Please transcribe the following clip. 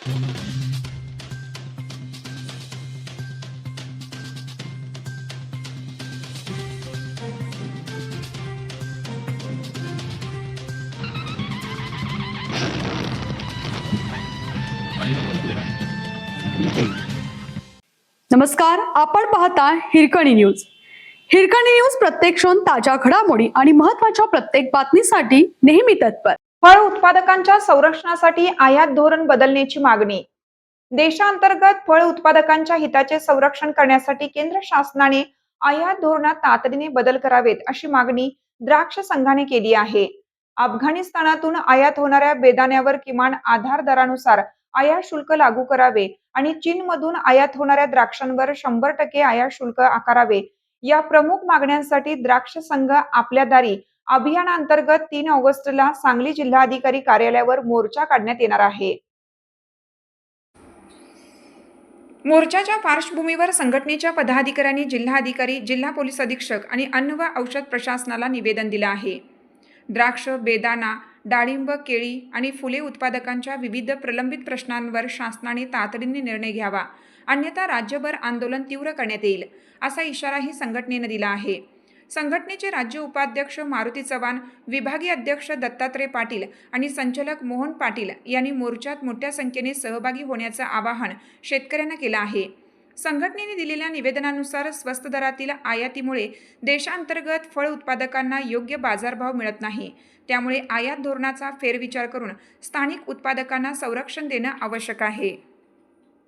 नमस्कार, आपण पाहता हिरकणी न्यूज. हिरकणी न्यूज प्रत्येक क्षण ताज्या घडामोडी आणि महत्त्वाच्या प्रत्येक बातमीसाठी नेहमी तत्पर. फळ उत्पादकांच्या संरक्षणासाठी आयात धोरण बदलण्याची मागणी. देशांतर्गत फळ उत्पादकांच्या हिताचे संरक्षण करण्यासाठी केंद्र शासनाने आयात धोरणात तातडीने बदल करावेत अशी मागणी द्राक्ष संघाने केली आहे. अफगाणिस्तानातून आयात होणाऱ्या बेदाण्यावर किमान आधार दरानुसार आयात शुल्क लागू करावे आणि चीनमधून आयात होणाऱ्या द्राक्षांवर 100% आयात शुल्क आकारावे या प्रमुख मागण्यांसाठी द्राक्ष संघ आपल्या दारी अभियानांतर्गत 3 ऑगस्टला सांगली जिल्हाधिकारी कार्यालयावर मोर्चा काढण्यात येणार आहे. मोर्चाच्या पार्श्वभूमीवर संघटनेच्या पदाधिकाऱ्यांनी जिल्हाधिकारी, जिल्हा पोलीस अधीक्षक आणि अन्न व औषध प्रशासनाला निवेदन दिलं आहे. द्राक्ष, बेदाणा, डाळिंब, केळी आणि फुले उत्पादकांच्या विविध प्रलंबित प्रश्नांवर शासनाने तातडीने निर्णय घ्यावा, अन्यथा राज्यभर आंदोलन तीव्र करण्यात येईल, असा इशाराही संघटनेने दिला आहे. संघटनेचे राज्य उपाध्यक्ष मारुती चव्हाण, विभागीय अध्यक्ष दत्तात्रय पाटील आणि संचालक मोहन पाटील यांनी मोर्चात मोठ्या संख्येने सहभागी होण्याचं आवाहन शेतकऱ्यांना केलं आहे. संघटनेने दिलेल्या निवेदनानुसार स्वस्त दरातील आयातीमुळे देशांतर्गत फळ उत्पादकांना योग्य बाजारभाव मिळत नाही. त्यामुळे आयात धोरणाचा फेरविचार करून स्थानिक उत्पादकांना संरक्षण देणं आवश्यक आहे.